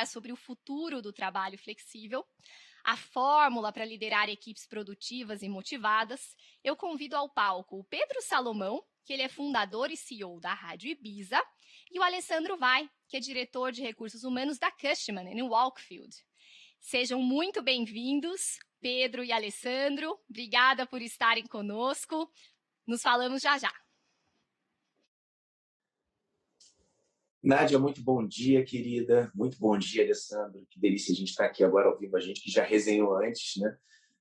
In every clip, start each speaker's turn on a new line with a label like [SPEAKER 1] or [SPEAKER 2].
[SPEAKER 1] falar sobre o futuro do trabalho flexível, a fórmula para liderar equipes produtivas e motivadas, eu convido ao palco o Pedro Salomão, que ele é fundador e CEO da Rádio Ibiza, e o Alessandro Vai, que é diretor de recursos humanos da Cushman, em Walkfield. Sejam muito bem-vindos, Pedro e Alessandro. Obrigada por estarem conosco. Nos falamos já já.
[SPEAKER 2] Nádia, muito bom dia, querida. Muito bom dia, Alessandro. Que delícia a gente estar aqui agora ao vivo. A gente que já resenhou antes, né?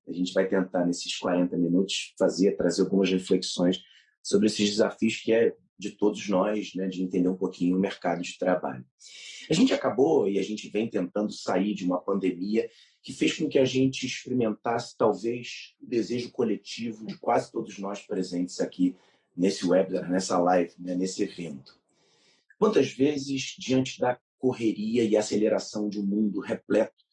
[SPEAKER 2] A gente vai tentar, nesses 40 minutos, trazer algumas reflexões sobre esses desafios que é de todos nós, né? De entender um pouquinho o mercado de trabalho. A gente acabou e a gente vem tentando sair de uma pandemia que fez com que a gente experimentasse, talvez, o desejo coletivo de quase todos nós presentes aqui nesse webinar, nessa live, né? Nesse evento. Quantas vezes, diante da correria e aceleração de um mundo repleto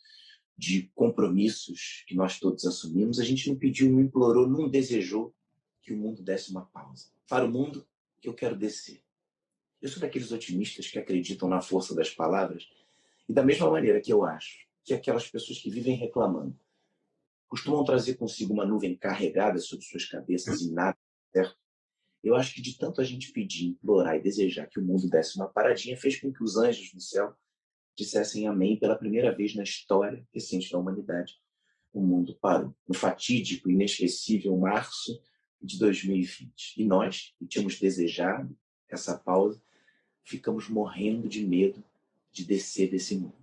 [SPEAKER 2] de compromissos que nós todos assumimos, a gente não pediu, não implorou, não desejou que o mundo desse uma pausa. Para o mundo, que eu quero descer. Eu sou daqueles otimistas que acreditam na força das palavras e da mesma maneira que eu acho que aquelas pessoas que vivem reclamando costumam trazer consigo uma nuvem carregada sobre suas cabeças e nada certo. Eu acho que de tanto a gente pedir, implorar e desejar que o mundo desse uma paradinha, fez com que os anjos do céu dissessem amém pela primeira vez na história recente da humanidade. O mundo parou. No fatídico, inesquecível março de 2020. E nós, que tínhamos desejado essa pausa, ficamos morrendo de medo de descer desse mundo.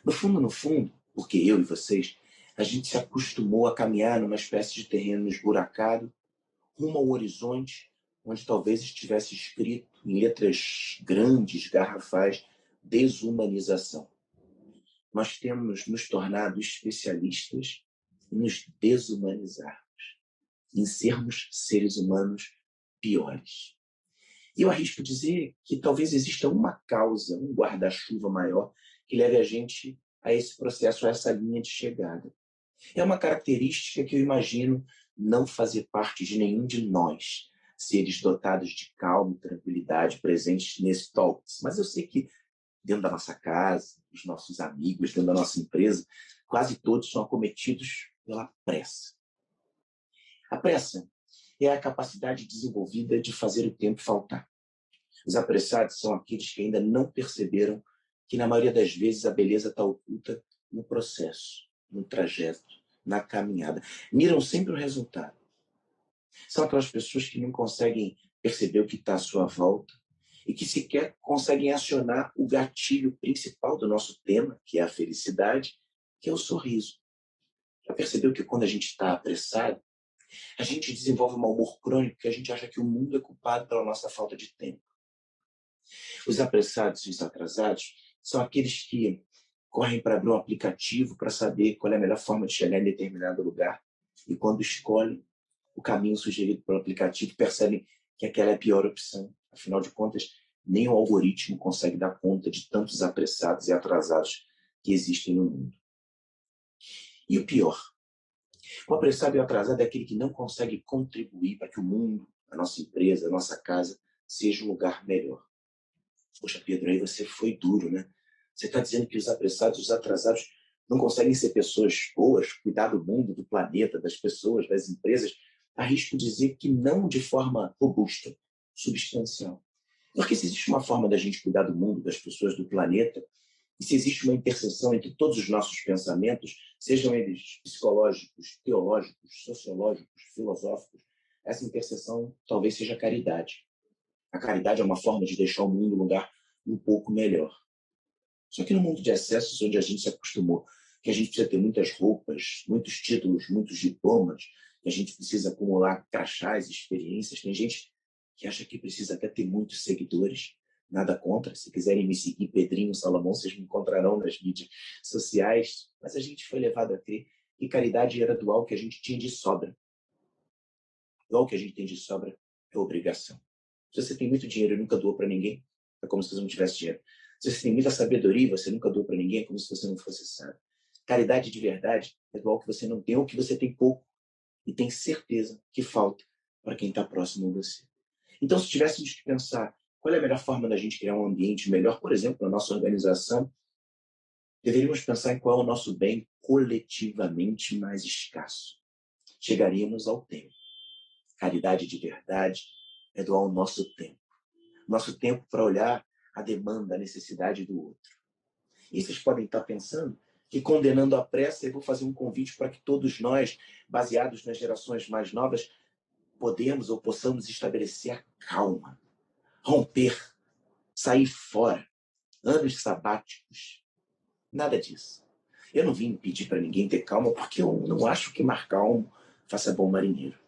[SPEAKER 2] No fundo, porque eu e vocês, a gente se acostumou a caminhar numa espécie de terreno esburacado, rumo ao horizonte, onde talvez estivesse escrito em letras grandes, garrafais, desumanização. Nós temos nos tornado especialistas em nos desumanizarmos, em sermos seres humanos piores. E eu arrisco dizer que talvez exista uma causa, um guarda-chuva maior, que leve a gente a esse processo, a essa linha de chegada. É uma característica que eu imagino não fazer parte de nenhum de nós, seres dotados de calma e tranquilidade presentes nesse Talks. Mas eu sei que dentro da nossa casa, os nossos amigos, dentro da nossa empresa, quase todos são acometidos pela pressa. A pressa é a capacidade desenvolvida de fazer o tempo faltar. Os apressados são aqueles que ainda não perceberam que, na maioria das vezes, a beleza está oculta no processo, no trajeto, na caminhada. Miram sempre o resultado. São aquelas pessoas que não conseguem perceber o que está à sua volta e que sequer conseguem acionar o gatilho principal do nosso tema, que é a felicidade, que é o sorriso. Já percebeu que quando a gente está apressado, a gente desenvolve um mau humor crônico que a gente acha que o mundo é culpado pela nossa falta de tempo. Os apressados e os atrasados são aqueles que correm para abrir um aplicativo para saber qual é a melhor forma de chegar em determinado lugar e quando escolhem o caminho sugerido pelo aplicativo, percebem que aquela é a pior opção. Afinal de contas, nem o algoritmo consegue dar conta de tantos apressados e atrasados que existem no mundo. E o pior, o apressado e o atrasado é aquele que não consegue contribuir para que o mundo, a nossa empresa, a nossa casa, seja um lugar melhor. Poxa, Pedro, aí você foi duro, né? Você está dizendo que os apressados e os atrasados não conseguem ser pessoas boas, cuidar do mundo, do planeta, das pessoas, das empresas. Arrisco dizer que não de forma robusta, substancial. Porque se existe uma forma da gente cuidar do mundo, das pessoas, do planeta, e se existe uma interseção entre todos os nossos pensamentos, sejam eles psicológicos, teológicos, sociológicos, filosóficos, essa interseção talvez seja a caridade. A caridade é uma forma de deixar o mundo um lugar um pouco melhor. Só que no mundo de excessos, onde a gente se acostumou, que a gente precisa ter muitas roupas, muitos títulos, muitos diplomas, que a gente precisa acumular crachás, experiências, tem gente que acha que precisa até ter muitos seguidores, nada contra. Se quiserem me seguir, Pedrinho Salomão, vocês me encontrarão nas mídias sociais, mas a gente foi levado a crer que caridade era doar o que a gente tinha de sobra. Doar o que a gente tem de sobra é obrigação. Se você tem muito dinheiro e nunca doou para ninguém, é como se você não tivesse dinheiro. Se você tem muita sabedoria e você nunca doou para ninguém, é como se você não fosse sábio. Caridade de verdade é doar o que você não tem ou o que você tem pouco e tem certeza que falta para quem está próximo a você. Então, se tivéssemos que pensar qual é a melhor forma da gente criar um ambiente melhor, por exemplo, na nossa organização, Deveríamos pensar em qual é o nosso bem coletivamente mais escasso. Chegaríamos ao tempo. Caridade de verdade é doar o nosso tempo. Nosso tempo para olhar a demanda, a necessidade do outro. E vocês podem estar pensando que, condenando a pressa, eu vou fazer um convite para que todos nós, baseados nas gerações mais novas, podemos ou possamos estabelecer a calma, romper, sair fora, anos sabáticos. Nada disso. Eu não vim pedir para ninguém ter calma, porque eu não acho que mar calmo faça bom marinheiro.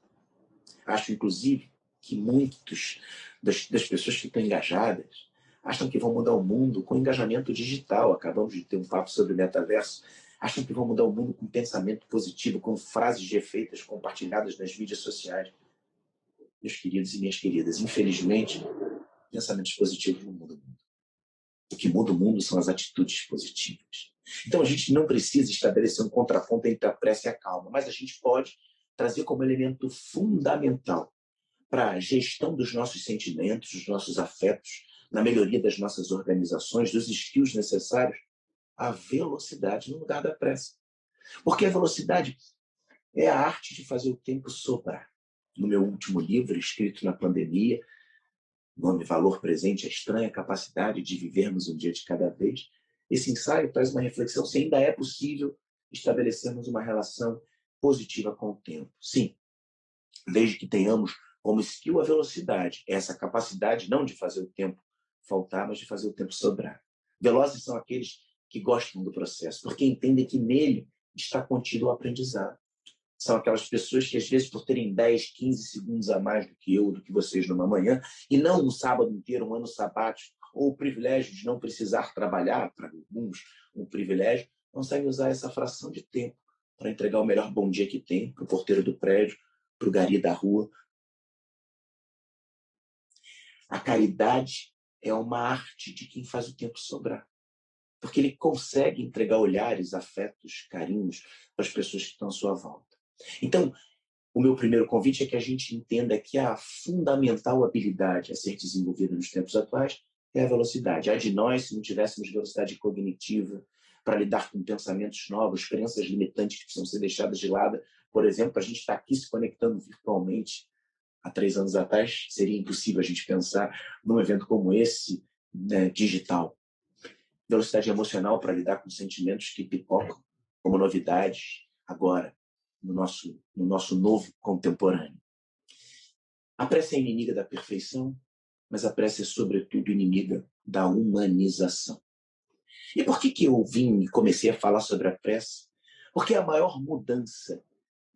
[SPEAKER 2] Acho, inclusive, que muitos das pessoas que estão engajadas acham que vão mudar o mundo com engajamento digital. Acabamos de ter um papo sobre metaverso. Acham que vão mudar o mundo com pensamento positivo, com frases de efeitos compartilhadas nas mídias sociais. Meus queridos e minhas queridas, infelizmente, pensamentos positivos não mudam o mundo. O que muda o mundo são as atitudes positivas. Então, a gente não precisa estabelecer um contraponto entre a pressa e a calma, mas a gente pode trazer como elemento fundamental para a gestão dos nossos sentimentos, dos nossos afetos, na melhoria das nossas organizações, dos skills necessários, a velocidade no lugar da pressa. Porque a velocidade é a arte de fazer o tempo sobrar. No meu último livro, escrito na pandemia, nome Valor Presente, a estranha capacidade de vivermos um dia de cada vez, esse ensaio traz uma reflexão se ainda é possível estabelecermos uma relação positiva com o tempo. Sim, desde que tenhamos como skill a velocidade, essa capacidade não de fazer o tempo faltar, mas de fazer o tempo sobrar. Velozes são aqueles que gostam do processo, porque entendem que nele está contido o aprendizado. São aquelas pessoas que, às vezes, por terem 10, 15 segundos a mais do que eu, do que vocês numa manhã, e não um sábado inteiro, um ano sabático, ou o privilégio de não precisar trabalhar, para alguns um privilégio, conseguem usar essa fração de tempo para entregar o melhor bom dia que tem para o porteiro do prédio, para o gari da rua. A caridade é uma arte de quem faz o tempo sobrar, porque ele consegue entregar olhares, afetos, carinhos para as pessoas que estão à sua volta. Então, o meu primeiro convite é que a gente entenda que a fundamental habilidade a ser desenvolvida nos tempos atuais é a velocidade. Ai de nós se não tivéssemos velocidade cognitiva para lidar com pensamentos novos, crenças limitantes que precisam ser deixadas de lado. Por exemplo, a gente está aqui se conectando virtualmente. Há 3 anos atrás seria impossível a gente pensar num evento como esse, né, digital. Velocidade emocional para lidar com sentimentos que pipocam como novidades agora, no nosso novo contemporâneo. A pressa é inimiga da perfeição, mas a pressa é, sobretudo, inimiga da humanização. E por que eu vim e comecei a falar sobre a pressa? Porque a maior mudança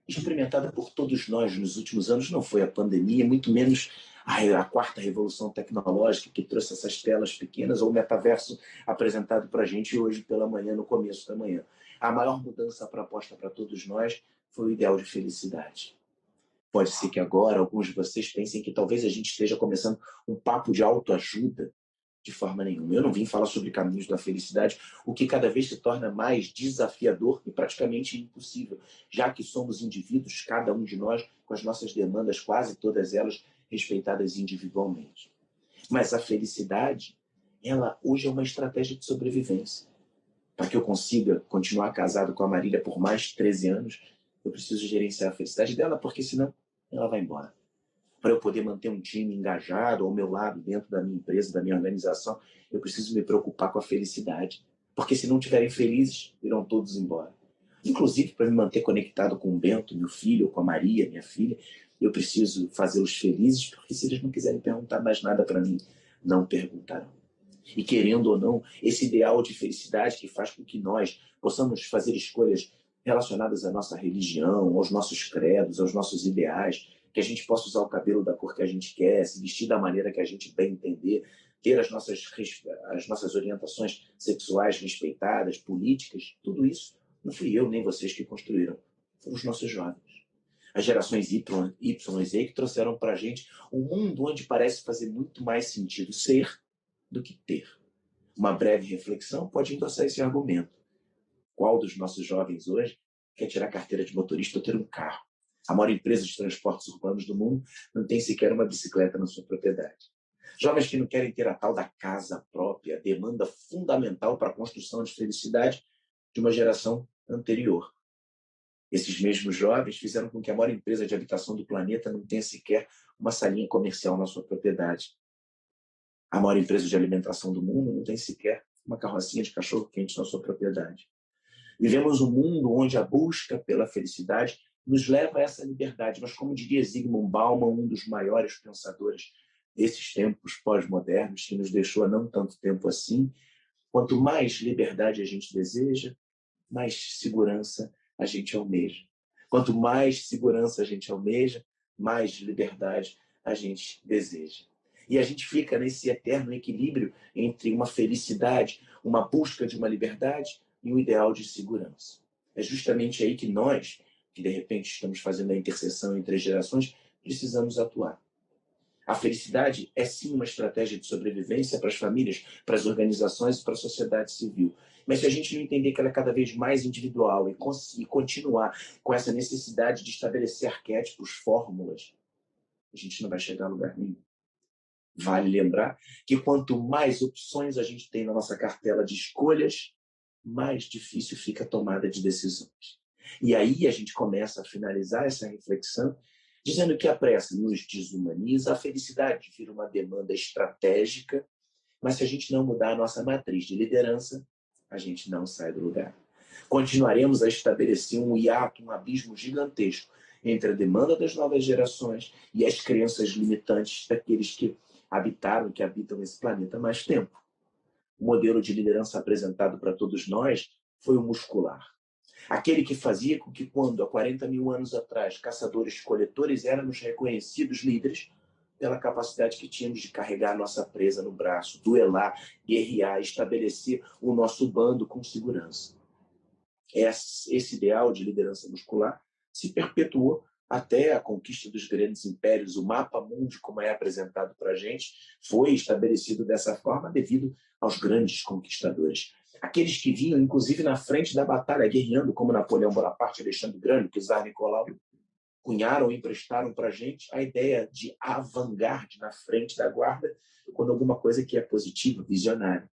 [SPEAKER 2] experimentada por todos nós nos últimos anos não foi a pandemia, muito menos a quarta revolução tecnológica que trouxe essas telas pequenas ou o metaverso apresentado para a gente hoje pela manhã, no começo da manhã. A maior mudança proposta para todos nós foi o ideal de felicidade. Pode ser que agora alguns de vocês pensem que talvez a gente esteja começando um papo de autoajuda. De forma nenhuma. Eu não vim falar sobre caminhos da felicidade, o que cada vez se torna mais desafiador e praticamente impossível, já que somos indivíduos, cada um de nós, com as nossas demandas, quase todas elas respeitadas individualmente. Mas a felicidade, ela hoje é uma estratégia de sobrevivência. Para que eu consiga continuar casado com a Marília por mais de 13 anos, eu preciso gerenciar a felicidade dela, porque senão ela vai embora. Para eu poder manter um time engajado ao meu lado, dentro da minha empresa, da minha organização, eu preciso me preocupar com a felicidade. Porque se não estiverem felizes, irão todos embora. Inclusive, para me manter conectado com o Bento, meu filho, ou com a Maria, minha filha, eu preciso fazê-los felizes, porque se eles não quiserem perguntar mais nada para mim, não perguntarão. E querendo ou não, esse ideal de felicidade que faz com que nós possamos fazer escolhas relacionadas à nossa religião, aos nossos credos, aos nossos ideais, que a gente possa usar o cabelo da cor que a gente quer, se vestir da maneira que a gente bem entender, ter as nossas orientações sexuais respeitadas, políticas, tudo isso não fui eu nem vocês que construíram, foram os nossos jovens. As gerações Y e Z que trouxeram para a gente um mundo onde parece fazer muito mais sentido ser do que ter. Uma breve reflexão pode endossar esse argumento. Qual dos nossos jovens hoje quer tirar carteira de motorista ou ter um carro? A maior empresa de transportes urbanos do mundo não tem sequer uma bicicleta na sua propriedade. Jovens que não querem ter a tal da casa própria, demanda fundamental para a construção de felicidade, de uma geração anterior. Esses mesmos jovens fizeram com que a maior empresa de habitação do planeta não tenha sequer uma salinha comercial na sua propriedade. A maior empresa de alimentação do mundo não tem sequer uma carrocinha de cachorro-quente na sua propriedade. Vivemos um mundo onde a busca pela felicidade nos leva a essa liberdade, mas como diria Zygmunt Bauman, um dos maiores pensadores desses tempos pós-modernos, que nos deixou há não tanto tempo assim, quanto mais liberdade a gente deseja, mais segurança a gente almeja. Quanto mais segurança a gente almeja, mais liberdade a gente deseja. E a gente fica nesse eterno equilíbrio entre uma felicidade, uma busca de uma liberdade e um ideal de segurança. É justamente aí que nós, que de repente estamos fazendo a interseção entre as gerações, precisamos atuar. A felicidade é sim uma estratégia de sobrevivência para as famílias, para as organizações e para a sociedade civil. Mas se a gente não entender que ela é cada vez mais individual e continuar com essa necessidade de estabelecer arquétipos, fórmulas, a gente não vai chegar a lugar nenhum. Vale lembrar que quanto mais opções a gente tem na nossa cartela de escolhas, mais difícil fica a tomada de decisões. E aí a gente começa a finalizar essa reflexão dizendo que a pressa nos desumaniza, a felicidade vira uma demanda estratégica, mas se a gente não mudar a nossa matriz de liderança, a gente não sai do lugar. Continuaremos a estabelecer um hiato, um abismo gigantesco entre a demanda das novas gerações e as crenças limitantes daqueles que habitaram, que habitam esse planeta há mais tempo. O modelo de liderança apresentado para todos nós foi o muscular. Aquele que fazia com que, quando, há 40 mil anos atrás, caçadores-coletores éramos reconhecidos líderes pela capacidade que tínhamos de carregar nossa presa no braço, duelar, guerrear, estabelecer o nosso bando com segurança. Esse ideal de liderança muscular se perpetuou até a conquista dos grandes impérios. O mapa mundi, como é apresentado para a gente, foi estabelecido dessa forma devido aos grandes conquistadores. Aqueles que vinham, inclusive, na frente da batalha, guerreando, como Napoleão Bonaparte, Alexandre o Grande, Czar Nicolau, cunharam e emprestaram para a gente a ideia de avant-garde na frente da guarda, quando alguma coisa que é positiva, visionária.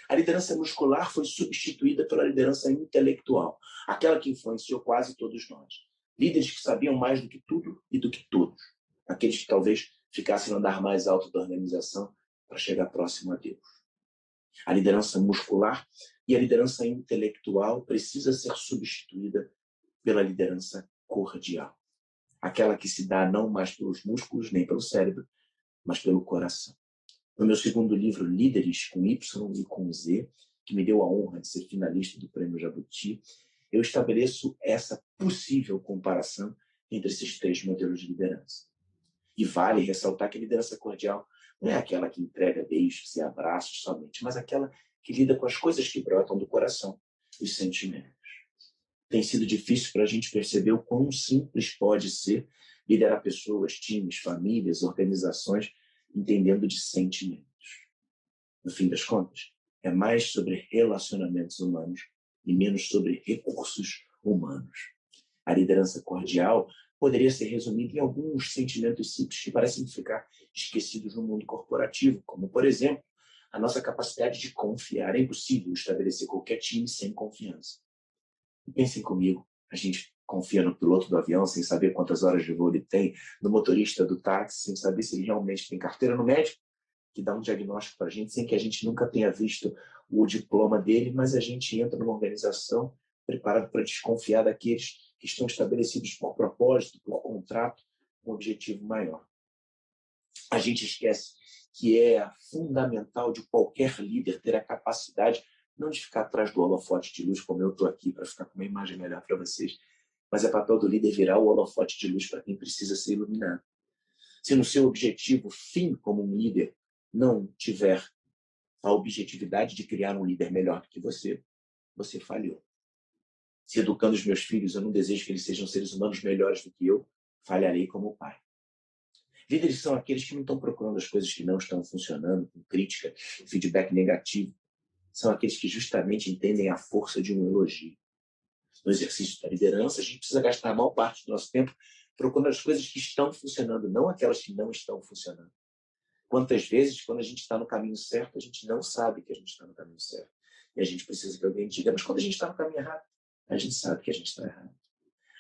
[SPEAKER 2] A liderança muscular foi substituída pela liderança intelectual, aquela que influenciou quase todos nós. Líderes que sabiam mais do que tudo e do que todos. Aqueles que talvez ficassem no andar mais alto da organização para chegar próximo a Deus. A liderança muscular e a liderança intelectual precisa ser substituída pela liderança cordial. Aquela que se dá não mais pelos músculos nem pelo cérebro, mas pelo coração. No meu segundo livro, Líderes, com Y e com Z, que me deu a honra de ser finalista do Prêmio Jabuti, eu estabeleço essa possível comparação entre esses três modelos de liderança. E vale ressaltar que a liderança cordial não é aquela que entrega beijos e abraços somente, mas aquela que lida com as coisas que brotam do coração, os sentimentos. Tem sido difícil para a gente perceber o quão simples pode ser liderar pessoas, times, famílias, organizações, entendendo de sentimentos. No fim das contas, é mais sobre relacionamentos humanos e menos sobre recursos humanos. A liderança cordial poderia ser resumida em alguns sentimentos simples que parecem ficar esquecidos no mundo corporativo, como, por exemplo, a nossa capacidade de confiar. É impossível estabelecer qualquer time sem confiança. E pensem comigo, a gente confia no piloto do avião sem saber quantas horas de voo ele tem, no motorista do táxi sem saber se ele realmente tem carteira, no médico que dá um diagnóstico para a gente sem que a gente nunca tenha visto o diploma dele, mas a gente entra numa organização preparado para desconfiar daqueles que estão estabelecidos por propósito, por contrato, com um objetivo maior. A gente esquece que é fundamental de qualquer líder ter a capacidade não de ficar atrás do holofote de luz, como eu estou aqui, para ficar com uma imagem melhor para vocês, mas é papel do líder virar o holofote de luz para quem precisa ser iluminado. Se no seu objetivo fim como um líder não tiver a objetividade de criar um líder melhor do que você, você falhou. Se educando os meus filhos, eu não desejo que eles sejam seres humanos melhores do que eu, falharei como pai. Líderes são aqueles que não estão procurando as coisas que não estão funcionando, com crítica, feedback negativo. São aqueles que justamente entendem a força de um elogio. No exercício da liderança, a gente precisa gastar a maior parte do nosso tempo procurando as coisas que estão funcionando, não aquelas que não estão funcionando. Quantas vezes, quando a gente está no caminho certo, a gente não sabe que a gente está no caminho certo. e a gente precisa que alguém diga, mas quando a gente está no caminho errado, a gente sabe que a gente está errado.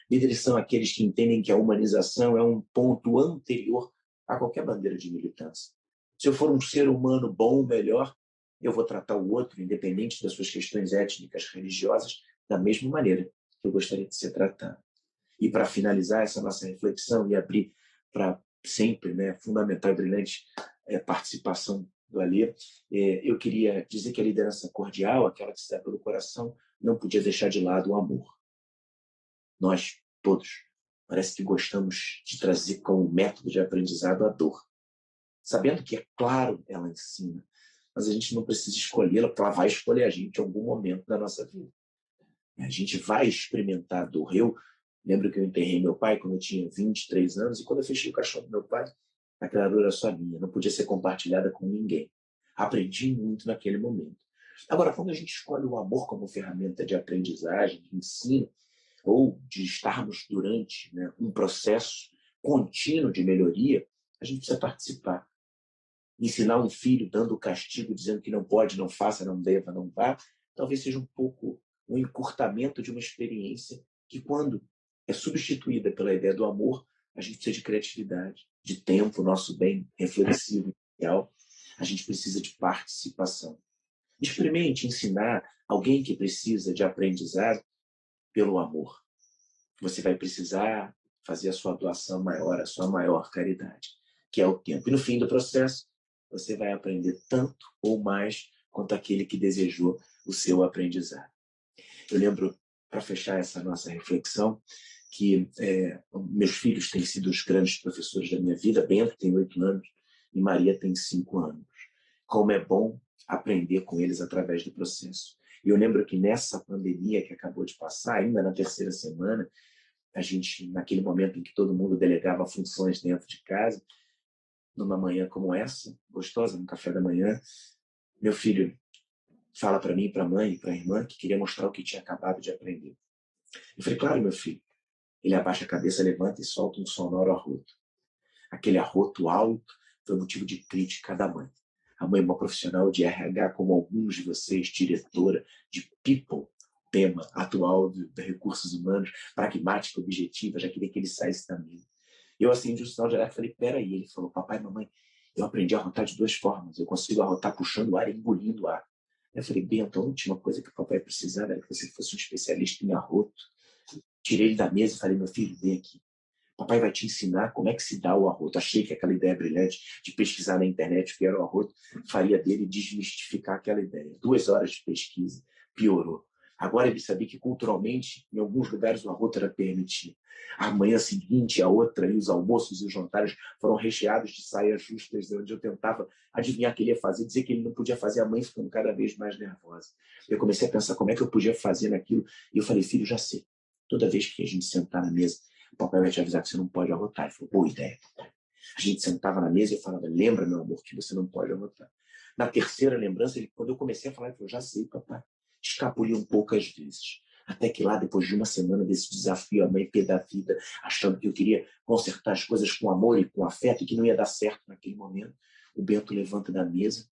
[SPEAKER 2] Líderes são aqueles que entendem que a humanização é um ponto anterior a qualquer bandeira de militância. Se eu for um ser humano bom, melhor, eu vou tratar o outro, independente das suas questões étnicas, religiosas, da mesma maneira que eu gostaria de ser tratado. E para finalizar essa nossa reflexão e abrir para sempre, fundamental e brilhante participação do Alê, eu queria dizer que a liderança cordial, aquela que se dá pelo coração, não podia deixar de lado o amor. Nós, todos, parece que gostamos de trazer como método de aprendizado a dor. Sabendo que, é claro, ela ensina, mas a gente não precisa escolhê-la, porque ela vai escolher a gente em algum momento da nossa vida. A gente vai experimentar a dor. Eu lembro que eu enterrei meu pai quando eu tinha 23 anos, e quando eu fechei o caixão do meu pai, aquela dor era só minha, não podia ser compartilhada com ninguém. Aprendi muito naquele momento. Agora, quando a gente escolhe o amor como ferramenta de aprendizagem, de ensino, ou de estarmos durante um processo contínuo de melhoria, a gente precisa participar. Ensinar um filho dando castigo, dizendo que não pode, não faça, não deva, não vá, talvez seja um pouco um encurtamento de uma experiência que, quando é substituída pela ideia do amor, a gente precisa de criatividade, de tempo, nosso bem reflexivo e real. A gente precisa de participação. Experimente ensinar alguém que precisa de aprendizado pelo amor. Você vai precisar fazer a sua doação maior, a sua maior caridade, que é o tempo. E no fim do processo, você vai aprender tanto ou mais quanto aquele que desejou o seu aprendizado. Eu lembro, para fechar essa nossa reflexão, que meus filhos têm sido os grandes professores da minha vida. Bento tem 8 anos e Maria tem 5 anos. Como é bom aprender com eles através do processo. E eu lembro que nessa pandemia que acabou de passar, ainda na 3ª semana, a gente, naquele momento em que todo mundo delegava funções dentro de casa, numa manhã como essa, gostosa, no café da manhã, meu filho fala para mim, para a mãe e para a irmã que queria mostrar o que tinha acabado de aprender. Eu falei, claro, meu filho. Ele abaixa a cabeça, levanta e solta um sonoro arroto. Aquele arroto alto foi motivo de crítica da mãe. A mãe é uma profissional de RH, como alguns de vocês, diretora de People, tema atual de recursos humanos, pragmática, objetiva, já queria que ele saísse também. Eu acendi o sinal de alerta e falei, peraí. Ele falou, papai, mamãe, eu aprendi a arrotar de 2 formas. Eu consigo arrotar puxando o ar e engolindo o ar. Eu falei, Bento, a última coisa que o papai precisava era que você fosse um especialista em arroto. Tirei ele da mesa e falei, meu filho, vem aqui. Papai vai te ensinar como é que se dá o arroto. Achei que aquela ideia brilhante de pesquisar na internet o que era o arroto faria dele desmistificar aquela ideia. 2 horas de pesquisa, piorou. Agora ele sabia que culturalmente, em alguns lugares, o arroto era permitido. A manhã seguinte, a outra, e os almoços e os jantares foram recheados de saias justas, onde eu tentava adivinhar o que ele ia fazer, dizer que ele não podia fazer, a mãe ficando cada vez mais nervosa. Eu comecei a pensar como é que eu podia fazer naquilo, e eu falei, filho, já sei. Toda vez que a gente sentar na mesa, o papai vai te avisar que você não pode arrotar. Ele falou, boa ideia. A gente sentava na mesa e eu falava, lembra, meu amor, que você não pode arrotar. Na 3ª lembrança, quando eu comecei a falar, ele falou, já sei, papai. Escapuli um pouco às vezes. Até que lá, depois de uma semana desse desafio, a mãe pé da vida, achando que eu queria consertar as coisas com amor e com afeto e que não ia dar certo naquele momento, o Bento levanta da mesa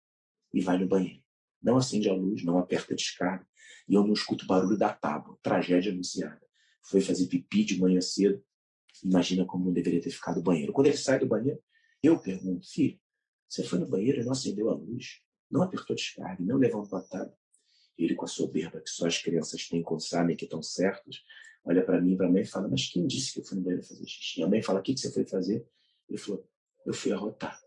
[SPEAKER 2] e vai no banheiro. Não acende a luz, não aperta a descarga, e eu não escuto o barulho da tábua. Tragédia anunciada. Foi fazer pipi de manhã cedo. Imagina como não deveria ter ficado no banheiro. Quando ele sai do banheiro, eu pergunto, filho, você foi no banheiro e não acendeu a luz, não apertou a descarga, não levantou a tábua. Ele, com a soberba que só as crianças têm quando sabem que estão certas, olha para mim e para a mãe e fala, mas quem disse que eu fui no banheiro fazer xixi? A mãe fala, o que você foi fazer? Ele falou, eu fui arrotar.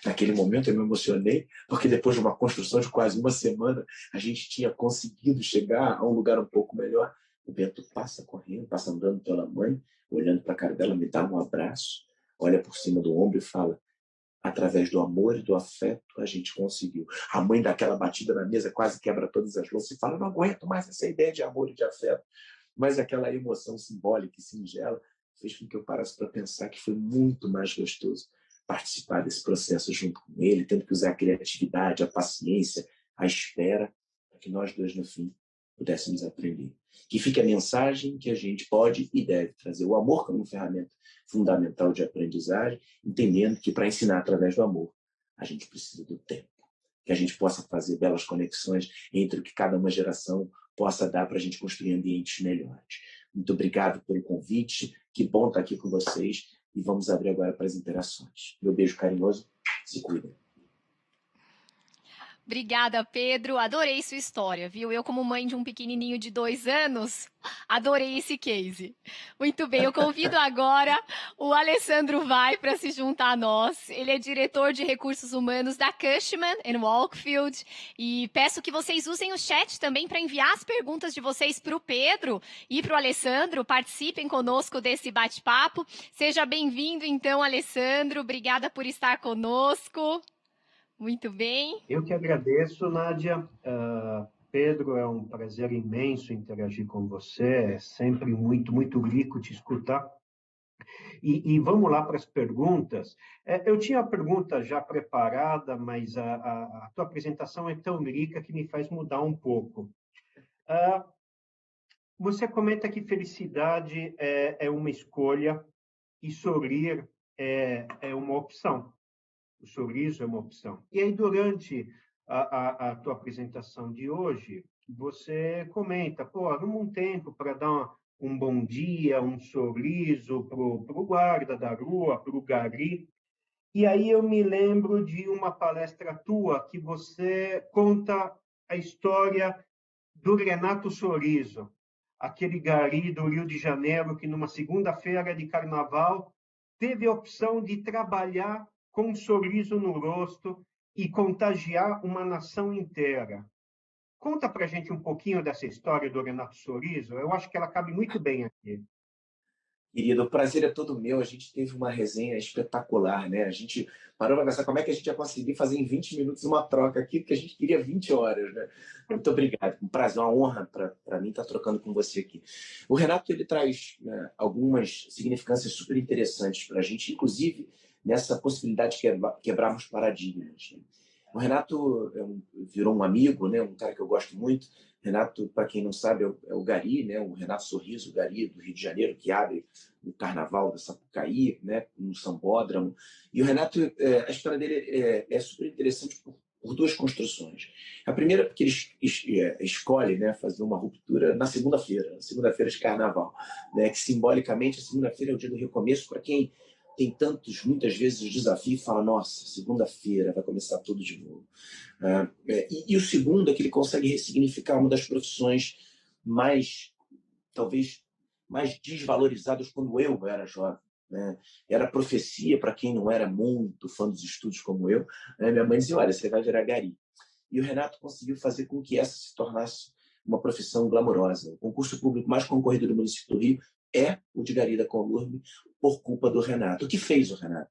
[SPEAKER 2] Naquele momento eu me emocionei, porque depois de uma construção de quase uma semana, a gente tinha conseguido chegar a um lugar um pouco melhor. O Bento passa correndo, passa andando pela mãe, olhando para a cara dela, me dá um abraço, olha por cima do ombro e fala, através do amor e do afeto, a gente conseguiu. A mãe dá aquela batida na mesa, quase quebra todas as louças e fala, não aguento mais essa ideia de amor e de afeto. Mas aquela emoção simbólica e singela fez com que eu parasse para pensar que foi muito mais gostoso participar desse processo junto com ele, tendo que usar a criatividade, a paciência, a espera, para que nós dois, no fim, pudéssemos aprender. Que fique a mensagem que a gente pode e deve trazer o amor como ferramenta fundamental de aprendizagem, entendendo que para ensinar através do amor, a gente precisa do tempo. que a gente possa fazer belas conexões entre o que cada uma geração possa dar para a gente construir ambientes melhores. Muito obrigado pelo convite, que bom estar aqui com vocês e vamos abrir agora para as interações. Meu beijo carinhoso, se cuidem.
[SPEAKER 1] Obrigada, Pedro. Adorei sua história, viu? Eu, como mãe de um pequenininho de 2 anos, adorei esse case. Muito bem, eu convido agora o Alessandro Vai para se juntar a nós. Ele é diretor de recursos humanos da Cushman & Wakefield. E peço que vocês usem o chat também para enviar as perguntas de vocês para o Pedro e para o Alessandro. Participem conosco desse bate-papo. Seja bem-vindo, então, Alessandro. Obrigada por estar conosco. Muito bem.
[SPEAKER 3] Eu que agradeço, Nádia. Pedro, é um prazer imenso interagir com você. É sempre muito, muito rico te escutar. E vamos lá para as perguntas. Eu tinha a pergunta já preparada, mas a tua apresentação é tão rica que me faz mudar um pouco. Você comenta que felicidade é uma escolha e sorrir é uma opção. O sorriso é uma opção. E aí, durante a tua apresentação de hoje, você comenta, num tempo para dar um bom dia, um sorriso para o guarda da rua, para o gari. E aí eu me lembro de uma palestra tua que você conta a história do Renato Sorriso, aquele gari do Rio de Janeiro que, numa segunda-feira de carnaval, teve a opção de trabalhar com um sorriso no rosto e contagiar uma nação inteira. Conta para a gente um pouquinho dessa história do Renato Sorriso. Eu acho que ela cabe muito bem aqui.
[SPEAKER 2] Querido, o prazer é todo meu. A gente teve uma resenha espetacular, né? A gente parou para pensar como é que a gente ia conseguir fazer em 20 minutos uma troca aqui, porque a gente queria 20 horas, né? Muito obrigado. Um prazer, uma honra para mim estar trocando com você aqui. O Renato, ele traz, né, algumas significâncias super interessantes para a gente, inclusive nessa possibilidade de quebrarmos paradigmas, né? O Renato virou um amigo, né? Um cara que eu gosto muito. Renato, para quem não sabe, é o Gari, né? O Renato Sorriso, o Gari do Rio de Janeiro, que abre o Carnaval da Sapucaí, né? No Sambódromo. E o Renato, a história dele é super interessante por duas construções. A primeira, porque ele escolhe, né, fazer uma ruptura na segunda-feira de Carnaval, né? Que simbolicamente a segunda-feira é o dia do recomeço para quem tem muitas vezes, o desafio e fala, nossa, segunda-feira vai começar tudo de novo. E o segundo é que ele consegue ressignificar uma das profissões talvez, mais desvalorizadas quando eu era jovem, né? Era profecia para quem não era muito fã dos estudos como eu, né? Minha mãe dizia, olha, você vai virar gari. E o Renato conseguiu fazer com que essa se tornasse uma profissão glamourosa. O concurso público mais concorrido do município do Rio é o de Gari da Conlurb, por culpa do Renato. O que fez o Renato?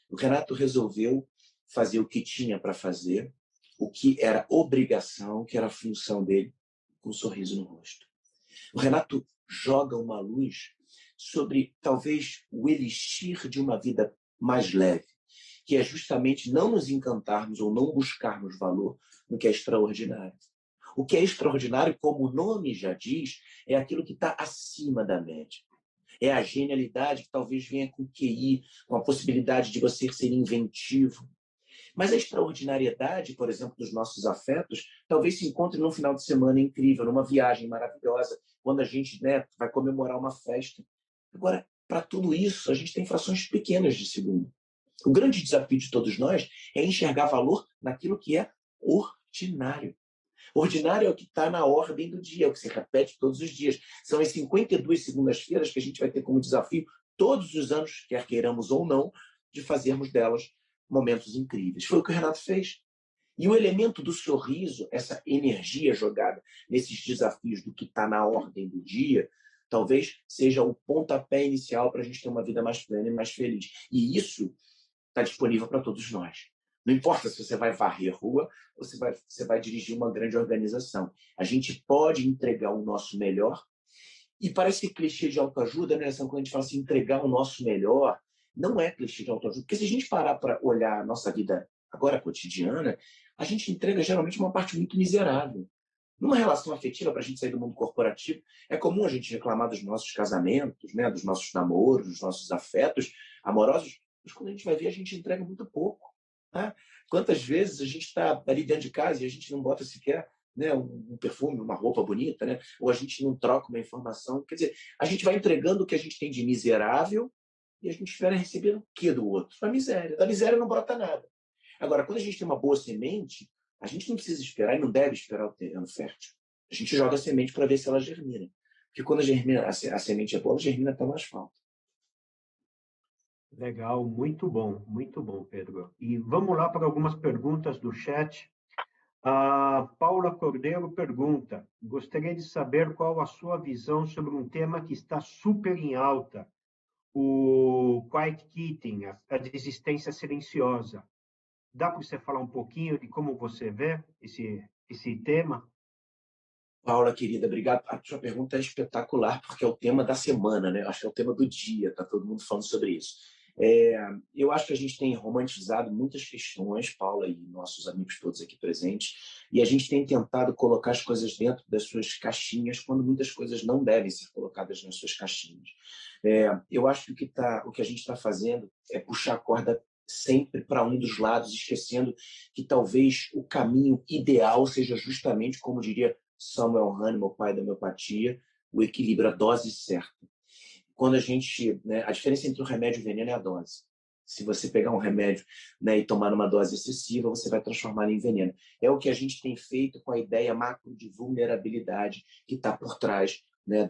[SPEAKER 2] O Renato resolveu fazer o que tinha para fazer, o que era obrigação, que era a função dele, com um sorriso no rosto. O Renato joga uma luz sobre, talvez, o elixir de uma vida mais leve, que é justamente não nos encantarmos ou não buscarmos valor no que é extraordinário. O que é extraordinário, como o nome já diz, é aquilo que está acima da média. É a genialidade que talvez venha com QI, com a possibilidade de você ser inventivo. Mas a extraordinariedade, por exemplo, dos nossos afetos, talvez se encontre num final de semana incrível, numa viagem maravilhosa, quando a gente, né, vai comemorar uma festa. Agora, para tudo isso, a gente tem frações pequenas de segundo. O grande desafio de todos nós é enxergar valor naquilo que é ordinário. Ordinário é o que está na ordem do dia, é o que se repete todos os dias. São as 52 segundas-feiras que a gente vai ter como desafio, todos os anos, quer queiramos ou não, de fazermos delas momentos incríveis. Foi o que o Renato fez. E o elemento do sorriso, essa energia jogada nesses desafios do que está na ordem do dia, talvez seja o pontapé inicial para a gente ter uma vida mais plena e mais feliz. E isso está disponível para todos nós. Não importa se você vai varrer rua ou se você vai dirigir uma grande organização. A gente pode entregar o nosso melhor. E parece clichê de autoajuda, né? Quando a gente fala assim, entregar o nosso melhor, não é clichê de autoajuda. Porque se a gente parar para olhar a nossa vida agora cotidiana, a gente entrega geralmente uma parte muito miserável. Numa relação afetiva, para a gente sair do mundo corporativo, é comum a gente reclamar dos nossos casamentos, né? Dos nossos namoros, dos nossos afetos amorosos, mas quando a gente vai ver, a gente entrega muito pouco. Tá? Quantas vezes a gente está ali dentro de casa e a gente não bota sequer, né, um perfume, uma roupa bonita, né? Ou a gente não troca uma informação. Quer dizer, a gente vai entregando o que a gente tem de miserável e a gente espera receber o que do outro? A miséria. Da miséria não brota nada. Agora, quando a gente tem uma boa semente, a gente não precisa esperar e não deve esperar o terreno fértil. A gente joga a semente para ver se ela germina. Porque quando a semente é boa, ela germina até no asfalto.
[SPEAKER 3] Legal, muito bom, Pedro. E vamos lá para algumas perguntas do chat. A Paula Cordeiro pergunta: gostaria de saber qual a sua visão sobre um tema que está super em alta, o quiet quitting, a desistência silenciosa. Dá para você falar um pouquinho de como você vê esse tema?
[SPEAKER 2] Paula, querida, obrigado. A sua pergunta é espetacular, porque é o tema da semana, né? Acho que é o tema do dia, está todo mundo falando sobre isso. Eu acho que a gente tem romantizado muitas questões, Paula e nossos amigos todos aqui presentes, e a gente tem tentado colocar as coisas dentro das suas caixinhas, quando muitas coisas não devem ser colocadas nas suas caixinhas. Eu acho que o que a gente está fazendo é puxar a corda sempre para um dos lados, esquecendo que talvez o caminho ideal seja justamente, como diria Samuel Hahnemann, o pai da homeopatia, o equilíbrio, a dose certa. Quando a gente, né, a diferença entre o remédio e o veneno é a dose. Se você pegar um remédio, né, e tomar uma dose excessiva, você vai transformar em veneno. É o que a gente tem feito com a ideia macro de vulnerabilidade que está por trás, né,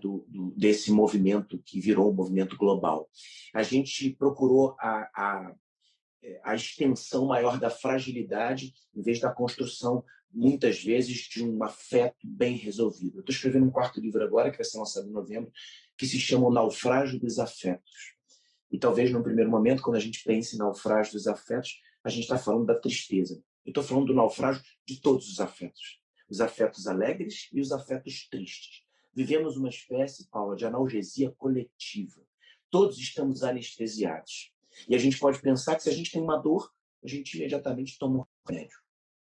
[SPEAKER 2] desse movimento que virou um movimento global. A gente procurou a extensão maior da fragilidade, em vez da construção, muitas vezes, de um afeto bem resolvido. Eu estou escrevendo um quarto livro agora, que vai ser lançado em novembro, que se chama O Naufrágio dos Afetos. E talvez, num primeiro momento, quando a gente pensa em naufrágio dos afetos, a gente está falando da tristeza. Eu estou falando do naufrágio de todos os afetos alegres e os afetos tristes. Vivemos uma espécie, Paula, de analgesia coletiva. Todos estamos anestesiados. E a gente pode pensar que se a gente tem uma dor, a gente imediatamente toma um remédio.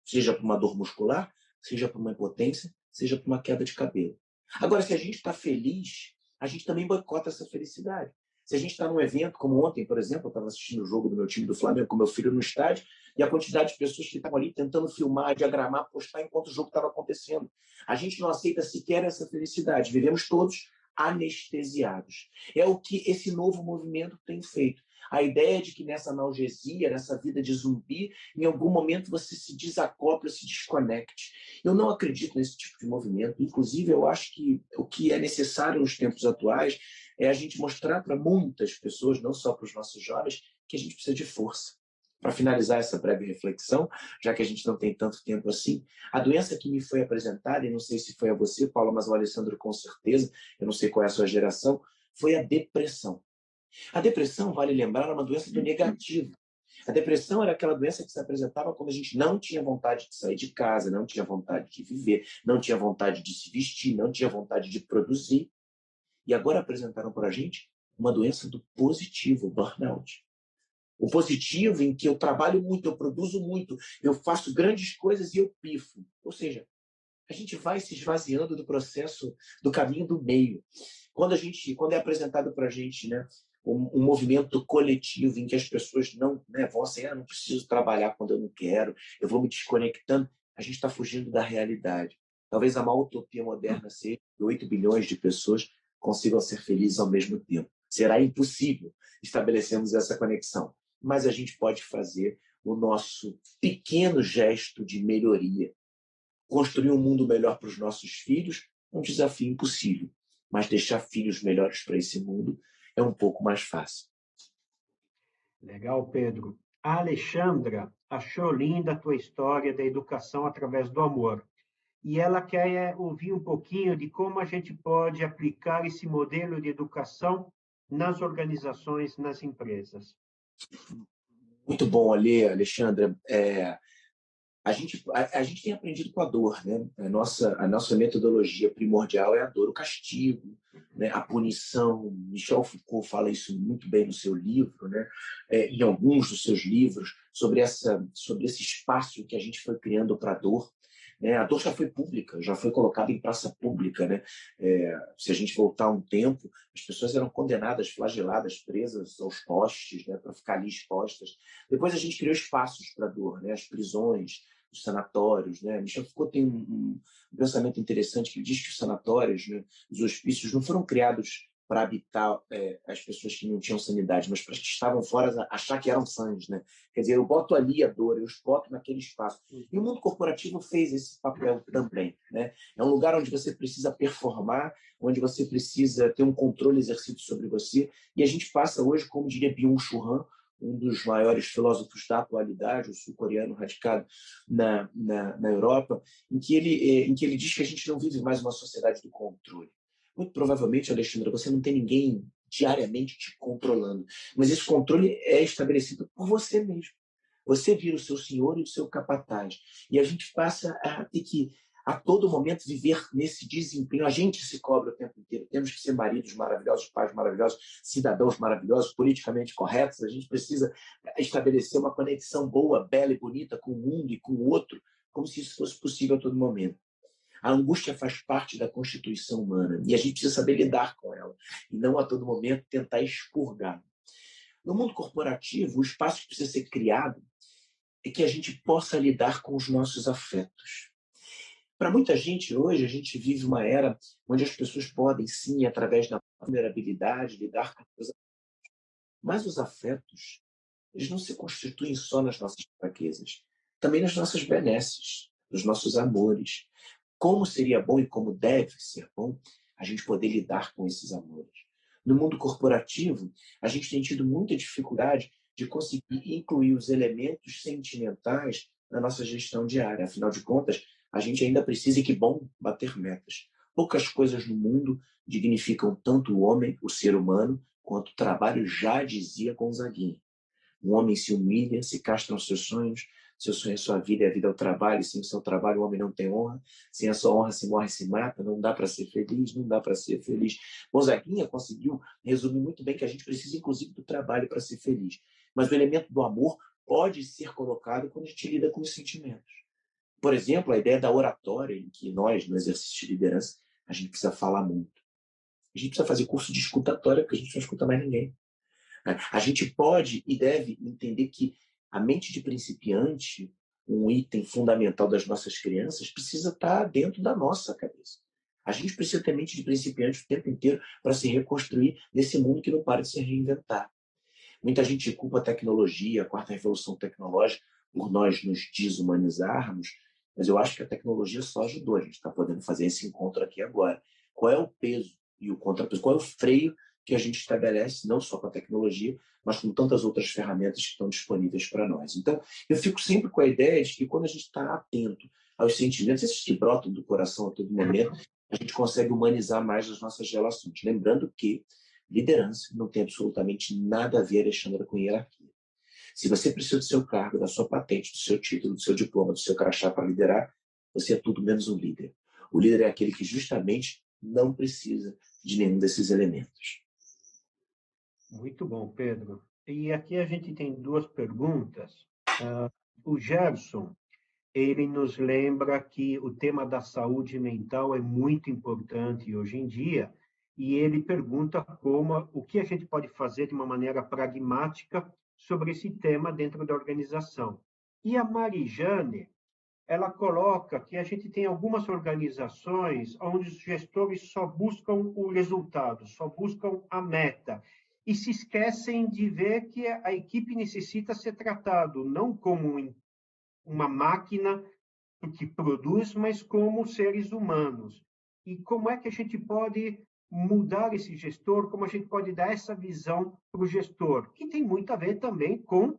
[SPEAKER 2] Seja para uma dor muscular, seja para uma impotência, seja para uma queda de cabelo. Agora, se a gente está feliz, a gente também boicota essa felicidade. Se a gente está num evento, como ontem, por exemplo, eu estava assistindo o jogo do meu time do Flamengo com meu filho no estádio, e a quantidade de pessoas que estavam ali tentando filmar, diagramar, postar enquanto o jogo estava acontecendo. A gente não aceita sequer essa felicidade. Vivemos todos anestesiados. É o que esse novo movimento tem feito. A ideia de que nessa analgesia, nessa vida de zumbi, em algum momento você se desacopla, se desconecte. Eu não acredito nesse tipo de movimento. Inclusive, eu acho que o que é necessário nos tempos atuais é a gente mostrar para muitas pessoas, não só para os nossos jovens, que a gente precisa de força. Para finalizar essa breve reflexão, já que a gente não tem tanto tempo assim, a doença que me foi apresentada, e não sei se foi a você, Paula, mas o Alessandro com certeza, eu não sei qual é a sua geração, foi a depressão. A depressão, vale lembrar, era uma doença do negativo. A depressão era aquela doença que se apresentava quando a gente não tinha vontade de sair de casa, não tinha vontade de viver, não tinha vontade de se vestir, não tinha vontade de produzir. E agora apresentaram para a gente uma doença do positivo, o burnout. O positivo em que eu trabalho muito, eu produzo muito, eu faço grandes coisas e eu pifo. Ou seja, a gente vai se esvaziando do processo, do caminho do meio. Quando é apresentado para a gente, né, um movimento coletivo em que as pessoas não, né, vão assim, não preciso trabalhar quando eu não quero, eu vou me desconectando, a gente está fugindo da realidade. Talvez a maior utopia moderna seja que 8 bilhões de pessoas consigam ser felizes ao mesmo tempo. Será impossível estabelecermos essa conexão, mas a gente pode fazer o nosso pequeno gesto de melhoria. Construir um mundo melhor para os nossos filhos é um desafio impossível, mas deixar filhos melhores para esse mundo é um pouco mais fácil.
[SPEAKER 3] Legal, Pedro. A Alexandra achou linda a tua história da educação através do amor. E ela quer ouvir um pouquinho de como a gente pode aplicar esse modelo de educação nas organizações, nas empresas.
[SPEAKER 2] Muito bom, Alexandra. A gente tem aprendido com a dor, né? A nossa metodologia primordial é a dor, o castigo, né? A punição. Michel Foucault fala isso muito bem no seu livro, né? Em alguns dos seus livros, sobre esse espaço que a gente foi criando para a dor. né? A dor já foi pública, já foi colocada em praça pública, né? Se a gente voltar um tempo, as pessoas eram condenadas, flageladas, presas aos postes, né? Para ficar ali expostas. Depois a gente criou espaços para a dor, né? As prisões, os sanatórios, né? Michel Foucault tem um pensamento interessante que diz que os sanatórios, né? Os hospícios não foram criados para habitar as pessoas que não tinham sanidade, mas para as que estavam fora achar que eram sãs, né? Quer dizer, eu boto ali a dor, eu os boto naquele espaço. E o mundo corporativo fez esse papel também, né? É um lugar onde você precisa performar, onde você precisa ter um controle exercido sobre você, e a gente passa hoje, como diria Byung-Chul Han, um dos maiores filósofos da atualidade, o sul-coreano radicado na Europa, em que ele diz que a gente não vive mais uma sociedade do controle. Muito provavelmente, Alexandra, você não tem ninguém diariamente te controlando, mas esse controle é estabelecido por você mesmo. Você vira o seu senhor e o seu capataz. E a gente passa a ter que, a todo momento, viver nesse desempenho. A gente se cobra o tempo inteiro. Temos que ser maridos maravilhosos, pais maravilhosos, cidadãos maravilhosos, politicamente corretos. A gente precisa estabelecer uma conexão boa, bela e bonita com o mundo e com o outro, como se isso fosse possível a todo momento. A angústia faz parte da constituição humana e a gente precisa saber lidar com ela e não a todo momento tentar expurgar. No mundo corporativo, o espaço que precisa ser criado é que a gente possa lidar com os nossos afetos. Para muita gente, hoje, a gente vive uma era onde as pessoas podem, sim, através da vulnerabilidade, lidar com os afetos. Mas os afetos, eles não se constituem só nas nossas fraquezas, também nas nossas benesses, nos nossos amores. Como seria bom e como deve ser bom a gente poder lidar com esses amores. No mundo corporativo, a gente tem tido muita dificuldade de conseguir incluir os elementos sentimentais na nossa gestão diária. Afinal de contas, a gente ainda precisa, e que bom, bater metas. Poucas coisas no mundo dignificam tanto o homem, o ser humano, quanto o trabalho, já dizia Gonzaguinha. Um homem se humilha, se castra aos seus sonhos, seu sonho é sua vida, e a vida é o trabalho, e sem o seu trabalho o homem não tem honra, sem a sua honra se morre e se mata, não dá para ser feliz, não dá para ser feliz. Gonzaguinha conseguiu resumir muito bem que a gente precisa, inclusive, do trabalho para ser feliz. Mas o elemento do amor pode ser colocado quando a gente lida com os sentimentos. Por exemplo, a ideia da oratória, em que nós, no exercício de liderança, a gente precisa falar muito. A gente precisa fazer curso de escutatória, porque a gente não escuta mais ninguém. A gente pode e deve entender que a mente de principiante, um item fundamental das nossas crianças, precisa estar dentro da nossa cabeça. A gente precisa ter mente de principiante o tempo inteiro para se reconstruir nesse mundo que não para de se reinventar. Muita gente culpa a tecnologia, a quarta revolução tecnológica, por nós nos desumanizarmos, mas eu acho que a tecnologia só ajudou. A gente está podendo fazer esse encontro aqui agora. Qual é o peso e o contrapeso? Qual é o freio que a gente estabelece, não só com a tecnologia, mas com tantas outras ferramentas que estão disponíveis para nós? Então, eu fico sempre com a ideia de que quando a gente está atento aos sentimentos, esses que brotam do coração a todo momento, a gente consegue humanizar mais as nossas relações. Lembrando que liderança não tem absolutamente nada a ver, Alexandra, com hierarquia. Se você precisa do seu cargo, da sua patente, do seu título, do seu diploma, do seu crachá para liderar, você é tudo menos um líder. O líder é aquele que justamente não precisa de nenhum desses elementos.
[SPEAKER 3] Muito bom, Pedro. E aqui a gente tem duas perguntas. O Gerson, ele nos lembra que o tema da saúde mental é muito importante hoje em dia, e ele pergunta o que a gente pode fazer de uma maneira pragmática sobre esse tema dentro da organização. E a Marijane, ela coloca que a gente tem algumas organizações onde os gestores só buscam o resultado, só buscam a meta, e se esquecem de ver que a equipe necessita ser tratado não como uma máquina que produz, mas como seres humanos. E como é que a gente pode mudar esse gestor, como a gente pode dar essa visão para o gestor, que tem muito a ver também com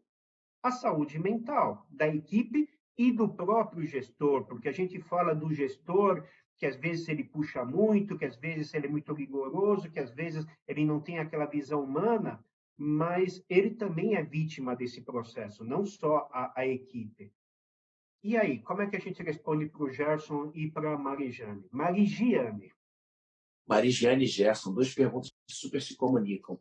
[SPEAKER 3] a saúde mental da equipe e do próprio gestor, porque a gente fala do gestor que às vezes ele puxa muito, que às vezes ele é muito rigoroso, que às vezes ele não tem aquela visão humana, mas ele também é vítima desse processo, não só a equipe. E aí, como é que a gente responde para o Gerson e para a Marigiane?
[SPEAKER 2] Marigiane e Gerson, duas perguntas que super se comunicam.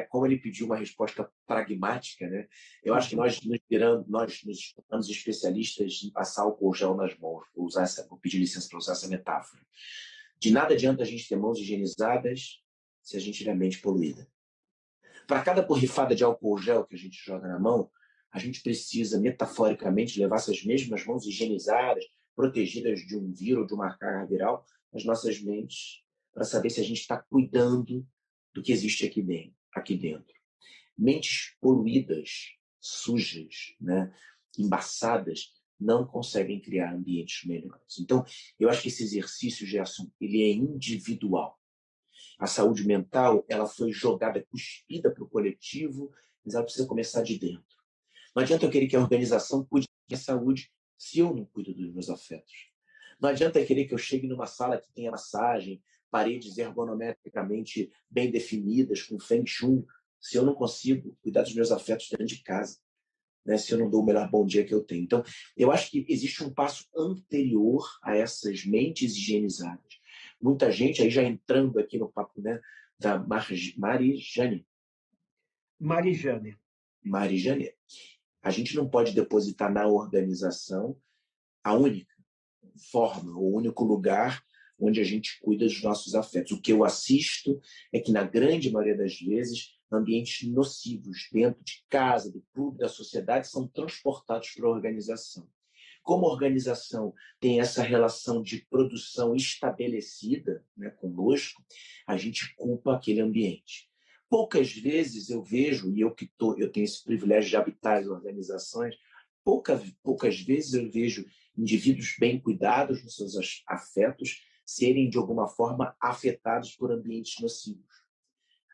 [SPEAKER 2] Como ele pediu uma resposta pragmática, né? Eu acho que nós nos tornamos especialistas em passar álcool gel nas mãos. Vou pedir licença para usar essa metáfora. De nada adianta a gente ter mãos higienizadas se a gente tiver a mente poluída. Para cada borrifada de álcool gel que a gente joga na mão, a gente precisa, metaforicamente, levar essas mesmas mãos higienizadas, protegidas de um vírus ou de uma carga viral, nas nossas mentes, para saber se a gente está cuidando do que existe aqui dentro. Mentes poluídas, sujas, né, embaçadas, não conseguem criar ambientes melhores. Então, eu acho que esse exercício, Gerson, ele é individual. A saúde mental, ela foi jogada, cuspida para o coletivo, mas ela precisa começar de dentro. Não adianta eu querer que a organização cuide da minha saúde se eu não cuido dos meus afetos. Não adianta eu querer que eu chegue numa sala que tenha massagem, paredes ergonometricamente bem definidas, com feng shui, se eu não consigo cuidar dos meus afetos dentro de casa, né? Se eu não dou o melhor bom dia que eu tenho. Então, eu acho que existe um passo anterior a essas mentes higienizadas. Muita gente, aí já entrando aqui no papo, né, da Marijane. Marijane, a gente não pode depositar na organização a única forma, o único lugar onde a gente cuida dos nossos afetos. O que eu assisto é que, na grande maioria das vezes, ambientes nocivos dentro de casa, do clube, da sociedade, são transportados para a organização. Como a organização tem essa relação de produção estabelecida, né, conosco, a gente culpa aquele ambiente. Poucas vezes eu vejo, e eu tenho esse privilégio de habitar as organizações, poucas vezes eu vejo indivíduos bem cuidados nos seus afetos serem, de alguma forma, afetados por ambientes nocivos.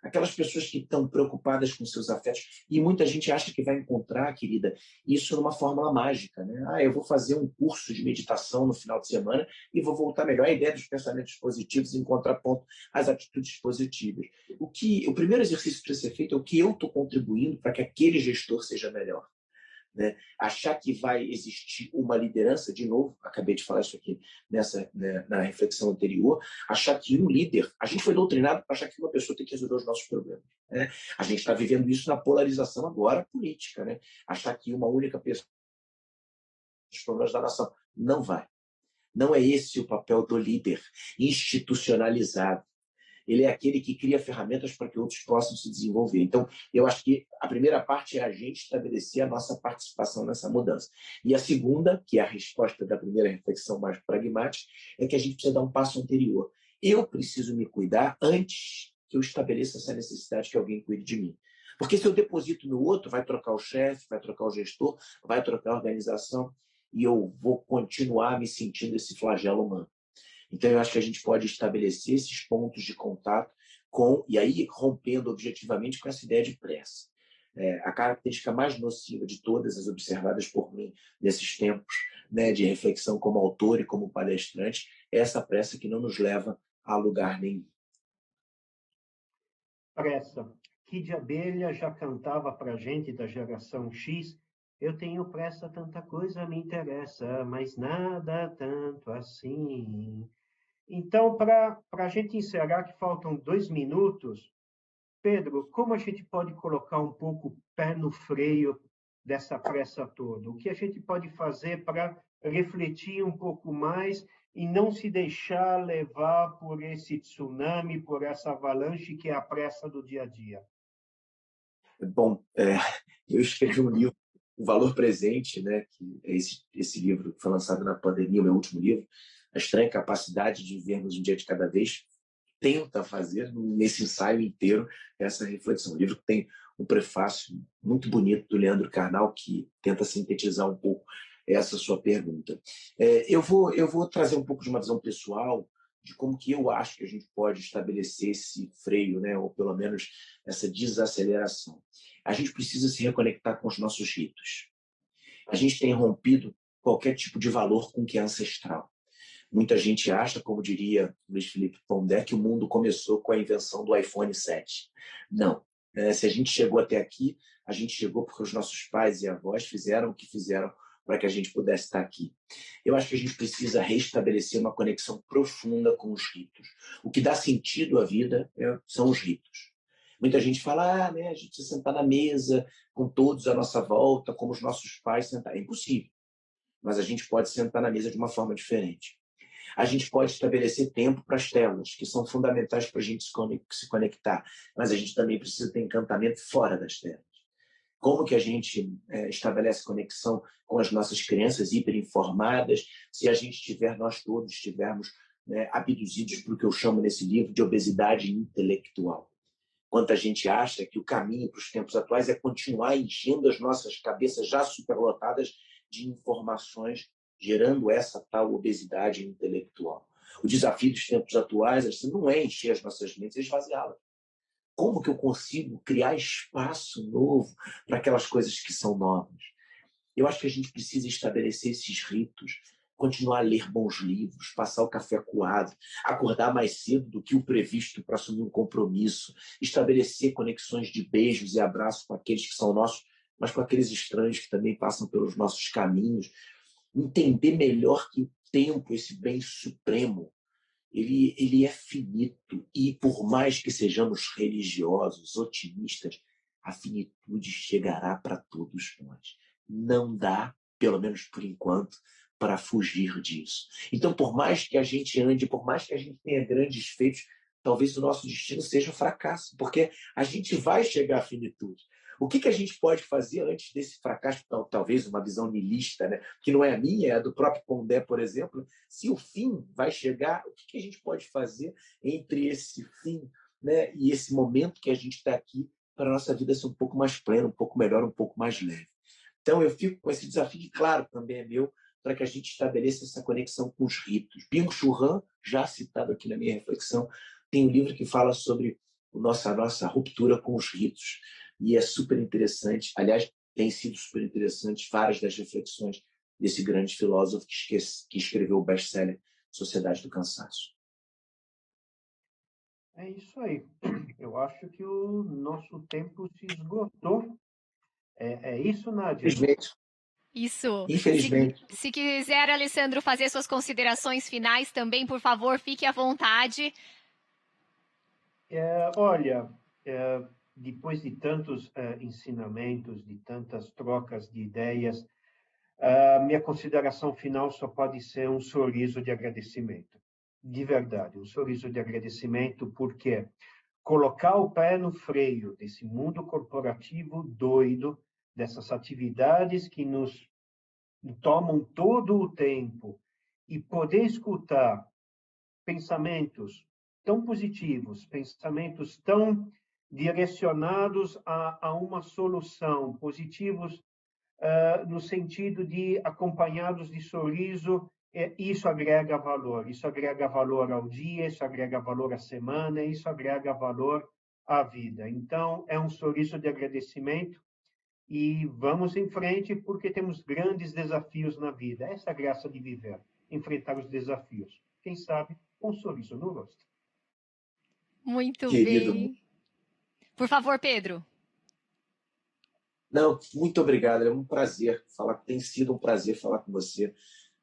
[SPEAKER 2] Aquelas pessoas que estão preocupadas com seus afetos, e muita gente acha que vai encontrar, querida, isso numa fórmula mágica, né? Eu vou fazer um curso de meditação no final de semana e vou voltar melhor. A ideia dos pensamentos positivos em contraponto às atitudes positivas. O primeiro exercício que precisa ser feito é o que eu estou contribuindo para que aquele gestor seja melhor. Né? Achar que vai existir uma liderança, de novo, acabei de falar isso aqui na reflexão anterior, achar que um líder, a gente foi doutrinado para achar que uma pessoa tem que resolver os nossos problemas. Né? A gente está vivendo isso na polarização agora política, né? Achar que uma única pessoa os problemas da nação. Não vai. Não é esse o papel do líder institucionalizado. Ele é aquele que cria ferramentas para que outros possam se desenvolver. Então, eu acho que a primeira parte é a gente estabelecer a nossa participação nessa mudança. E a segunda, que é a resposta da primeira reflexão mais pragmática, é que a gente precisa dar um passo anterior. Eu preciso me cuidar antes que eu estabeleça essa necessidade que alguém cuide de mim. Porque se eu deposito no outro, vai trocar o chefe, vai trocar o gestor, vai trocar a organização, e eu vou continuar me sentindo esse flagelo humano. Então, eu acho que a gente pode estabelecer esses pontos de contato e aí rompendo objetivamente com essa ideia de pressa. A característica mais nociva de todas as observadas por mim nesses tempos, né, de reflexão como autor e como palestrante, é essa pressa que não nos leva a lugar nenhum.
[SPEAKER 3] Pressa. Kid Abelha já cantava para a gente da geração X. Eu tenho pressa, tanta coisa me interessa, mas nada tanto assim. Então, para a gente encerrar, que faltam 2 minutos, Pedro, como a gente pode colocar um pouco o pé no freio dessa pressa toda? O que a gente pode fazer para refletir um pouco mais e não se deixar levar por esse tsunami, por essa avalanche que é a pressa do dia a dia?
[SPEAKER 2] Bom, eu escrevi um livro, O Valor Presente, né, que é esse livro que foi lançado na pandemia, o meu último livro, A Estranha Capacidade de Vivermos um Dia de Cada Vez, tenta fazer nesse ensaio inteiro essa reflexão. O livro tem um prefácio muito bonito do Leandro Carnal que tenta sintetizar um pouco essa sua pergunta. Eu vou trazer um pouco de uma visão pessoal de como que eu acho que a gente pode estabelecer esse freio, né, ou pelo menos essa desaceleração. A gente precisa se reconectar com os nossos ritos. A gente tem rompido qualquer tipo de valor com o que é ancestral. Muita gente acha, como diria Luiz Felipe Pondé, que o mundo começou com a invenção do iPhone 7. Não. Se a gente chegou até aqui, a gente chegou porque os nossos pais e avós fizeram o que fizeram para que a gente pudesse estar aqui. Eu acho que a gente precisa restabelecer uma conexão profunda com os ritos. O que dá sentido à vida são os ritos. Muita gente fala, né, a gente precisa sentar na mesa com todos à nossa volta, como os nossos pais sentaram. É impossível, mas a gente pode sentar na mesa de uma forma diferente. A gente pode estabelecer tempo para as telas, que são fundamentais para a gente se conectar, mas a gente também precisa ter encantamento fora das telas. Como que a gente estabelece conexão com as nossas crianças hiperinformadas se a gente nós todos estivermos, né, abduzidos por o que eu chamo nesse livro de obesidade intelectual? Quanta gente acha que o caminho para os tempos atuais é continuar enchendo as nossas cabeças já superlotadas de informações, gerando essa tal obesidade intelectual. O desafio dos tempos atuais não é encher as nossas mentes, é esvaziá-las. Como que eu consigo criar espaço novo para aquelas coisas que são novas? Eu acho que a gente precisa estabelecer esses ritos, continuar a ler bons livros, passar o café coado, acordar mais cedo do que o previsto para assumir um compromisso, estabelecer conexões de beijos e abraços com aqueles que são nossos, mas com aqueles estranhos que também passam pelos nossos caminhos. Entender melhor que o tempo, esse bem supremo, ele é finito, e por mais que sejamos religiosos, otimistas, a finitude chegará para todos nós. Não dá, pelo menos por enquanto, para fugir disso. Então, por mais que a gente ande, por mais que a gente tenha grandes feitos, talvez o nosso destino seja o fracasso, porque a gente vai chegar à finitude. O que a gente pode fazer antes desse fracasso, talvez uma visão niilista, né? Que não é a minha, é a do próprio Pondé, por exemplo. Se o fim vai chegar, o que a gente pode fazer entre esse fim, né, e esse momento que a gente está aqui para a nossa vida ser um pouco mais plena, um pouco melhor, um pouco mais leve? Então, eu fico com esse desafio, que, claro, também é meu, para que a gente estabeleça essa conexão com os ritos. Byung-Chul Han, já citado aqui na minha reflexão, tem um livro que fala sobre a nossa ruptura com os ritos. E é super interessante, aliás, tem sido super interessante várias das reflexões desse grande filósofo que escreveu o best-seller Sociedade do Cansaço.
[SPEAKER 3] É isso aí. Eu acho que o nosso tempo se esgotou. É isso, Nádia?
[SPEAKER 2] Infelizmente.
[SPEAKER 1] Isso.
[SPEAKER 2] Infelizmente.
[SPEAKER 1] Se quiser, Alessandro, fazer suas considerações finais também, por favor, fique à vontade.
[SPEAKER 3] Olha, depois de tantos ensinamentos, de tantas trocas de ideias, a minha consideração final só pode ser um sorriso de agradecimento. De verdade, um sorriso de agradecimento, porque colocar o pé no freio desse mundo corporativo doido, dessas atividades que nos tomam todo o tempo, e poder escutar pensamentos tão positivos, pensamentos tão direcionados a uma solução, positivos no sentido de acompanhados de sorriso, isso agrega valor ao dia, isso agrega valor à semana, isso agrega valor à vida. Então, é um sorriso de agradecimento e vamos em frente porque temos grandes desafios na vida. Essa é a graça de viver, enfrentar os desafios. Quem sabe, com um sorriso no rosto.
[SPEAKER 1] Muito
[SPEAKER 2] Querido.
[SPEAKER 1] bem. Por favor, Pedro.
[SPEAKER 2] Não, muito obrigado. É um prazer falar, tem sido um prazer falar com você.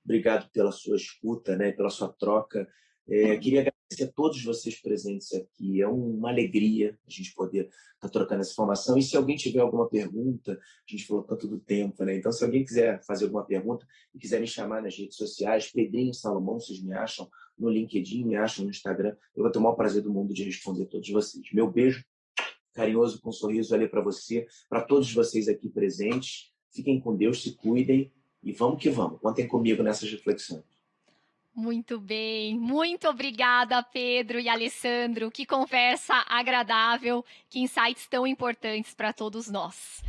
[SPEAKER 2] Obrigado pela sua escuta, né, pela sua troca. Queria agradecer a todos vocês presentes aqui. É uma alegria a gente poder estar trocando essa informação. E se alguém tiver alguma pergunta, a gente falou tanto do tempo, né? Então, se alguém quiser fazer alguma pergunta e quiser me chamar nas redes sociais, Pedrinho Salomão, vocês me acham no LinkedIn, me acham no Instagram. Eu vou ter o maior prazer do mundo de responder a todos vocês. Meu beijo carinhoso, com um sorriso ali para você, para todos vocês aqui presentes. Fiquem com Deus, se cuidem e vamos que vamos. Contem comigo nessas reflexões.
[SPEAKER 1] Muito bem. Muito obrigada, Pedro e Alessandro. Que conversa agradável, que insights tão importantes para todos nós.